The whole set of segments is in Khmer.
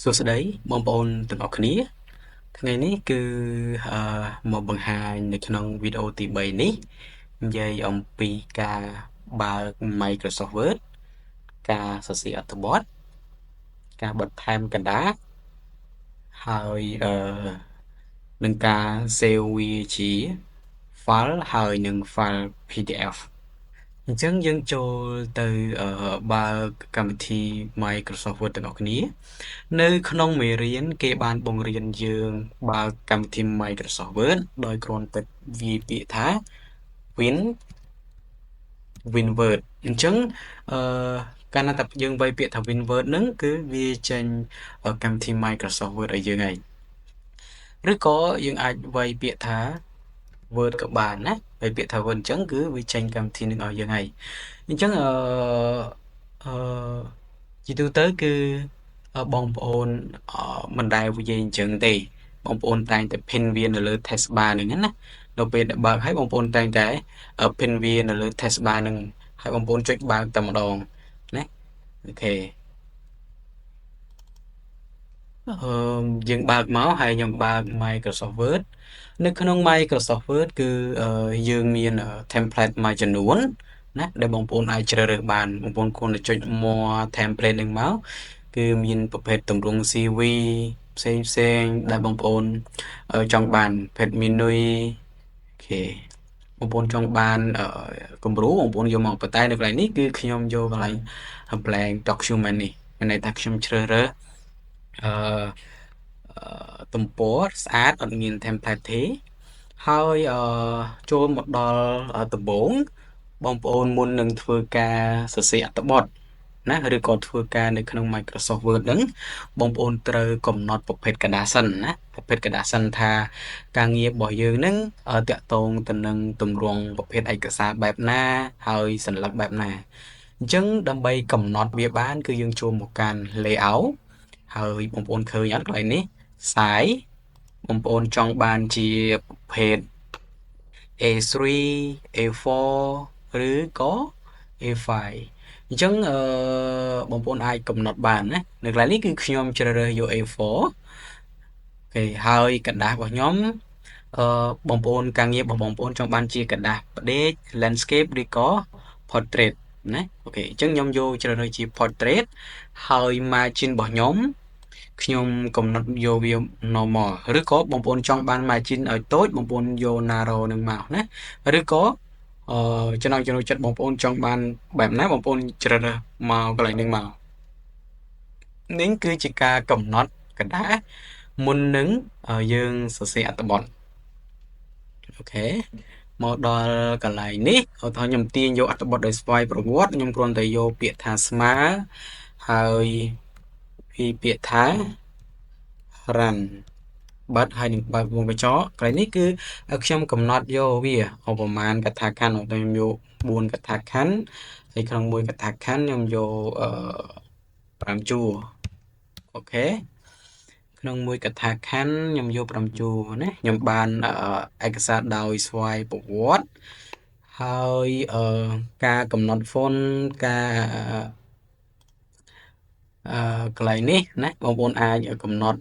សួស្តីបងប្អូនទាំងអស់គ្នាថ្ងៃនេះគឺមកបង្ហាញនៅក្នុងវីដេអូទី3នេះនិយាយអំពីការបើក Microsoft Word ការសរសេរអត្ថបទការបន្ថែមកណ្ដាលហើយនឹងការ save វាជា file ហើយនឹង file PDF អញ្ចឹងយើងចូលទៅបើកកម្មវិធី Microsoft Word ទាំងអស់គ្នានៅក្នុងមេរៀនគេបានបង្រៀនយើងបើកកម្មវិធី Microsoft Word ដោយគ្រាន់តែវាយពាក្យថា WinWord អញ្ចឹងកាលណាតែយើងវាយពាក្យថា WinWord ហ្នឹងគឺវាចេញកម្មវិធី Microsoft Word ឲ្យយើងហើយឬក៏យើងអាចវាយពាក្យថា Word ក៏បានណាវាយពាក្យថា Word អញ្ចឹងគឺវាចេញកម្មវិធីនឹងឲ្យយើងហើយអញ្ចឹងអឺជាទូទៅគឺបងប្អូនមិនដែលនិយាយអញ្ចឹងទេបងប្អូនតែងតែ pin វានៅលើ test bar ហ្នឹងណាដល់ពេលដែលបើកហើយបងប្អូនតែងតែ pin វានៅលើ test bar ហ្នឹងហើយបងប្អូនចុចបើកតែម្ដងណាអូខេយើងបើកមកហើយខ្ញុំបើក Microsoft Word នៅក្នុង Microsoft Word គឺយើងមាន template មួយចំនួនណាដែលបងប្អូនអាចជ្រើសរើសបានបងប្អូនគ្រាន់តែចុច more template នឹងមកគឺមានប្រភេទទម្រង់ CV ផ្សេងដែលបងប្អូនចង់បានប្រភេទ menu អូខេបងប្អូនចង់បានគំរូបងប្អូនយកមកប៉ុន្តែនៅកន្លែងនេះគឺខ្ញុំយកកន្លែង blank document នេះមានន័យថាខ្ញុំជ្រើសរើសអឺទំព័រស្អាតអត់មាន template ទេហើយចូលមកដល់ដំបូងបងប្អូនមុននឹងធ្វើការសរសេរអត្ថបទណាឬក៏ធ្វើការនៅក្នុង Microsoft Word ហ្នឹងបងប្អូនត្រូវកំណត់ប្រភេទกระดาษសិនណាប្រភេទกระดาษសិនថាការងាររបស់យើងហ្នឹងតាក់ទងទៅនឹងទម្រង់ប្រភេទឯកសារបែបណាហើយសញ្ញាបែបណាអញ្ចឹងដើម្បីកំណត់វាបានគឺយើងចូលមកកាន់ layout ហើយបងប្អូនឃើញអត់កន្លែងនេះ size បងប្អូនចង់បានជាប្រភេទ A3 A4 ឬក៏ A5 អញ្ចឹងបងប្អូនអាចកំណត់បានណានៅកន្លែងនេះគឺខ្ញុំជ្រើសរើសយក A4 អូខេហើយកណ្ដាស់របស់ខ្ញុំបងប្អូនការងាររបស់បងប្អូនចង់បានជាកណ្ដាស់ផ្ដេក landscape ឬក៏ portrait ណាអូខេអញ្ចឹងខ្ញុំយកជ្រើសរើសជា portrait ហើយ margin របស់ខ្ញុំកំណត់យកវា normal ឬក៏បងប្អូនចង់បាន margin ឲ្យតូចបងប្អូនយក narrow នឹងមកណាឬក៏ចំណង់ចំណូលចិត្តបងប្អូនចង់បានបែបណាបងប្អូនជ្រើសរើសមកកន្លែងនេះមកនេះគឺជាការកំណត់កណ្ដាស់មុននឹងយើងសរសេរអត្ថបទអូខេមកដល់កន្លែងនេះឧទាហរណ៍ខ្ញុំទាញយកអត្ថបទដោយស្វ័យប្រវត្តិខ្ញុំគ្រាន់តែយកពាក្យថាស្មើហើយពីពាក្យថា run បើកហើយនឹងបើកវងកញ្ចក់កន្លែងនេះគឺខ្ញុំកំណត់យកវាប្រមាណកថាខណ្ឌខ្ញុំយក4កថាខណ្ឌហើយក្នុងមួយកថាខណ្ឌខ្ញុំយក5ជួរអូខេក្នុងមួយកថាខណ្ឌខ្ញុំយក5ជួរណាខ្ញុំបានឯកសារដោយស្វ័យប្រវត្តិហើយការកំណត់ font ការកន្លែងនេះណាបងប្អូនអាចកំណត់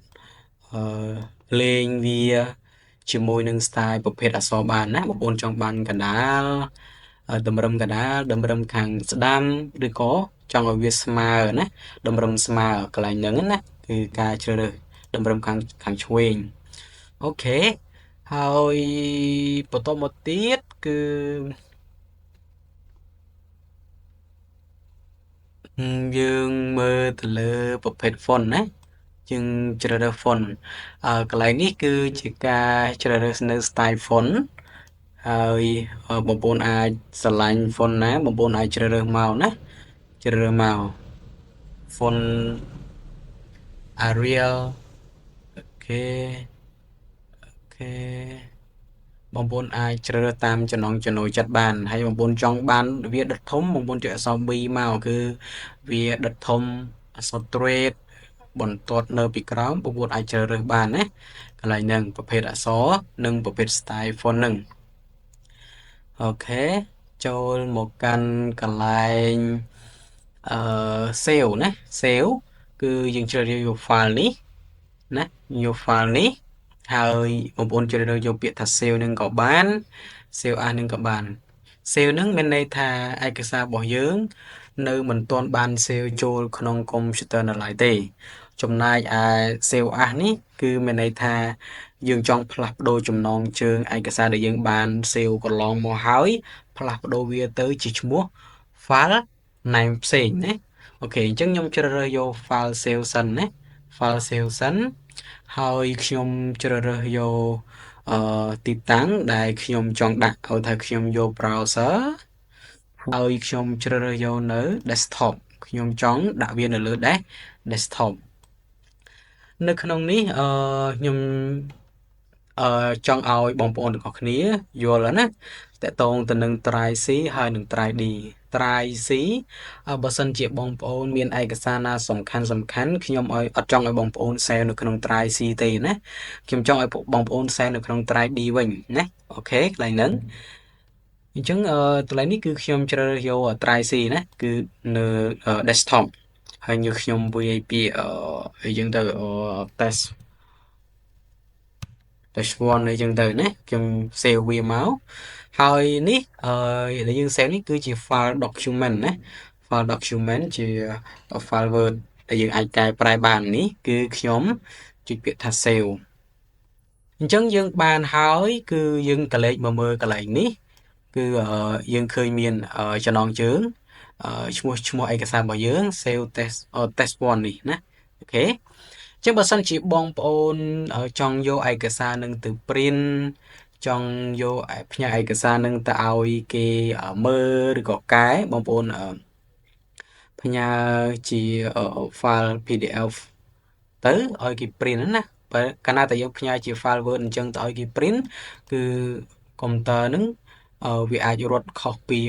លេងវាជាមួយនឹង style ប្រភេទអក្សរបានណាបងប្អូនចង់បានកណ្ដាលតម្រឹមកណ្ដាលតម្រឹមខាងស្ដាំឬក៏ចង់ឲ្យវាស្មើណាតម្រឹមស្មើកន្លែងហ្នឹងណាគឺការជ្រើសរើសតម្រឹមខាងឆ្វេងអូខេហើយបន្តមកទៀតគឺយើងមើលទៅលើប្រភេទ font ណាយើងជ្រើសរើស font កន្លែងនេះគឺជាការជ្រើសរើសនៅ style font ហើយបងប្អូនអាចស្រឡាញ់ font ណាបងប្អូនអាចជ្រើសរើសមកណាជ្រើសរើសមក font Arial អូខេបងប្អូនអាចជ្រើសរើសតាមចំណង់ចំណូលចិត្តបានហើយបងប្អូនចង់បានវាដិតធំបងប្អូនចុចអក្សរ B មកគឺវាដិតធំអក្សរ Trade បន្ទាត់នៅពីក្រោមបងប្អូនអាចជ្រើសរើសបានណាកន្លែងហ្នឹងប្រភេទអក្សរនិងប្រភេទ style font ហ្នឹងអូខេចូលមកកាន់កន្លែងsave ណា save គឺយើងជ្រើសរើសយក file នេះណាយក file នេះហើយបងប្អូនជ្រើសរើសយកពាក្យថា save នឹងក៏បាន save as នឹងក៏បាន save នឹងមានន័យថាឯកសាររបស់យើងនៅមិនទាន់បាន save ចូលក្នុង computer នៅឡើយទេចំណែកឯ save as នេះគឺមានន័យថាយើងចង់ផ្លាស់ប្ដូរចំណងជើងឯកសារដែលយើងបាន save កន្លងមកហើយផ្លាស់ប្ដូរវាទៅជាឈ្មោះ file name ផ្សេងណាអូខេអញ្ចឹងខ្ញុំជ្រើសរើសយក file save សិនណា file save សិនហើយខ្ញុំជ្រើសរើសយកទីតាំងដែលខ្ញុំចង់ដាក់ឲ្យថាខ្ញុំយក browser ហើយខ្ញុំជ្រើសរើសយកនៅ desktop ខ្ញុំចង់ដាក់វានៅលើ desktop នៅក្នុងនេះខ្ញុំចង់ឲ្យបងប្អូនទាំងអស់គ្នាយល់ណាតកតងទៅនឹង try C ហើយនឹង try D try C បើសិនជាបងប្អូនមានឯកសារណាសំខាន់ខ្ញុំឲ្យអត់ចង់ឲ្យបងប្អូន save នៅក្នុង try C ទេណាខ្ញុំចង់ឲ្យបងប្អូន save នៅក្នុង try D វិញណាអូខេកន្លែងហ្នឹងអញ្ចឹងកន្លែងនេះគឺខ្ញុំជ្រើសរើសយក try C ណាគឺនៅ desktop ហើយnhưខ្ញុំ VIP អីចឹងទៅ test 1អីចឹងទៅណាខ្ញុំ save វាមកហើយនេះដែលយើង save នេះគឺជា file document ណា file document ជា file Word ដែលយើងអាចកែប្រែបាននេះគឺខ្ញុំចុចពាក្យថា save អញ្ចឹងយើងបានហើយគឺយើងក៏លេខមកមើលកន្លែងនេះគឺយើងឃើញមានចំណងជើងឈ្មោះឯកសាររបស់យើង save test 1នេះណាអូខេចឹងបើសិនជាបងប្អូនចង់យកឯកសារនឹងទៅ print ចង់យកផ្ញើឯកសារនឹងទៅឲ្យគេមើលឬក៏កែបងប្អូនផ្ញើជា file PDF ទៅឲ្យគេ print ណាបើកាលណាតែយើងផ្ញើជា file Word អញ្ចឹងទៅឲ្យគេ print គឺ computer នឹងវាអាចរត់ខុសពី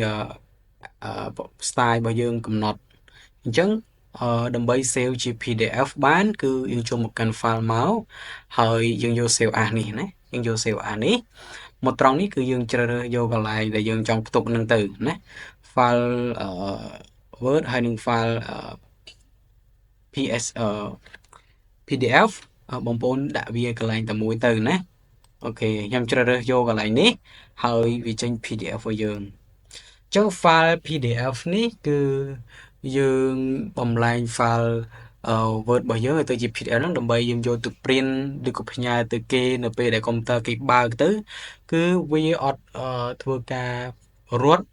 style របស់យើងកំណត់អញ្ចឹងដើម្បី save ជា PDF បានគឺយើងចូលមកកាន់ file មកហើយយើងយក save as នេះណាយើងយក save as នេះមកត្រង់នេះគឺយើងជ្រើសរើសយកកន្លែងដែលយើងចង់ផ្ទុកនឹងទៅណា file Word ហើយនឹង file PDF បងប្អូនដាក់វាកន្លែងតែមួយទៅណាអូខេខ្ញុំជ្រើសរើសយកកន្លែងនេះហើយវាចេញ PDF ឲ្យយើងអញ្ចឹង file PDF នេះគឺយើងបំលែង file Word របស់យើងឲ្យទៅជា PDF ហ្នឹងដើម្បីយើងយកទៅ print ឬក៏ផ្ញើទៅគេនៅពេលដែល computer គេបើកទៅគឺវាអត់ធ្វើការរត់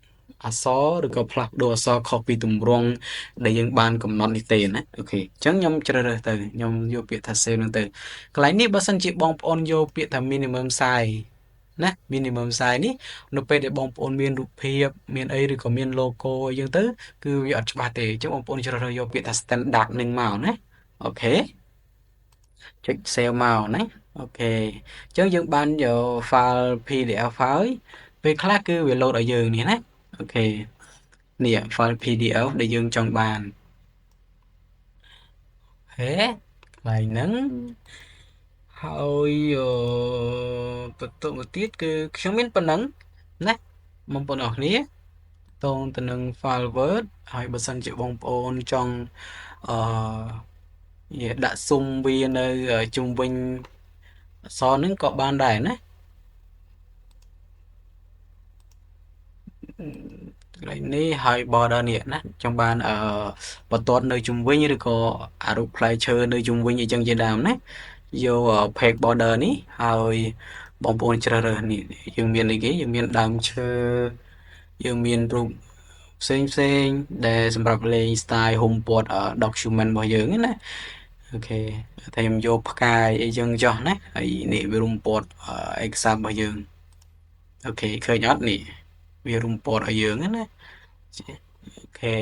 អក្សរឬក៏ផ្លាស់ប្ដូរអក្សរខុសពីទម្រង់ដែលយើងបានកំណត់នេះទេណាអូខេអញ្ចឹងខ្ញុំជ្រើសរើសទៅខ្ញុំយកពាក្យថា save ហ្នឹងទៅកន្លែងនេះបើសិនជាបងប្អូនយកពាក្យថា minimum size ណា minimum size នេះនៅពេលដែលបងប្អូនមានរូបភាពមានអីឬក៏មាន logo អីចឹងទៅគឺវាអត់ច្បាស់ទេអញ្ចឹងបងប្អូនជ្រើសរើសយកពាក្យថា standard នឹងមកណាអូខេចុច save មកណាអូខេអញ្ចឹងយើងបានយក file PDF ហើយពេលខ្លះគឺវា load ឲ្យយើងនេះណាអូខេនេះ file PDF ដែលយើងចង់បានហេកន្លែងហ្នឹងហើយបន្តមកទៀតគឺខ្ញុំមានប៉ុណ្ណឹងណាបងប្អូនអរគ្នាតងទៅនឹង file Word ហើយបើសិនជាបងប្អូនចង់ដាក់ស៊ុំវានៅជុំវិញអក្សរហ្នឹងក៏បានដែរណាកន្លែងនេះហើយ border នេះណាចង់បានបន្ទាត់នៅជុំវិញឬក៏អារូបផ្លែឈើនៅជុំវិញអីចឹងជាដើមណាយក page border នេះហើយបងប្អូនជ្រើសរើសនេះយើងមានអីគេយើងមានដើមឈើយើងមានរូបផ្សេងដែលសម្រាប់លេង style homeport document របស់យើងណាអូខេតែខ្ញុំយកផ្កាយអីចឹងចុះណាហើយនេះវា homeport ឯកសាររបស់យើងអូខេឃើញអត់នេះវា homeport ឲ្យយើងណាអូខេ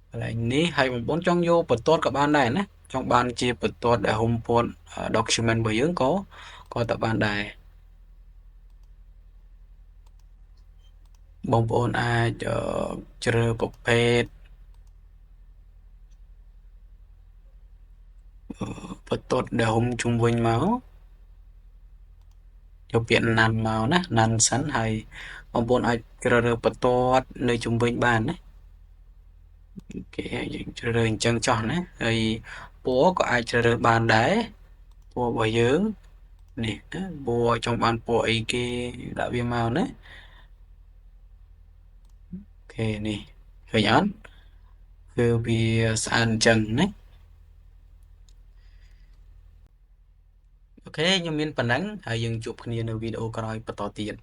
កន្លែងនេះហើយបងប្អូនចង់យកបន្ទាត់ក៏បានដែរណាចង់បានជាបន្ទាត់ដែល homeport document របស់យើងក៏តបានដែរបងប្អូនអាចជ្រើសប្រភេទបន្ទាត់ដែលហុំជុំវិញមកយកពាក្យណាន់មកណាណាន់សិនហើយបងប្អូនអាចជ្រើសរើសបន្ទាត់នៅជុំវិញបានណា គេយើងជ្រើសរើសអញ្ចឹងចោះណាហើយពណ៌ក៏អាចជ្រើសរើសបានដែរពណ៌របស់យើងនេះណាពណ៌ចង់បានពណ៌អីគេដាក់វាមកណាអូខេនេះឃើញអត់គឺវាស្អាតអញ្ចឹងណាអូខេខ្ញុំមានប៉ុណ្ណឹងហើយយើងជួបគ្នានៅវីដេអូក្រោយបន្តទៀត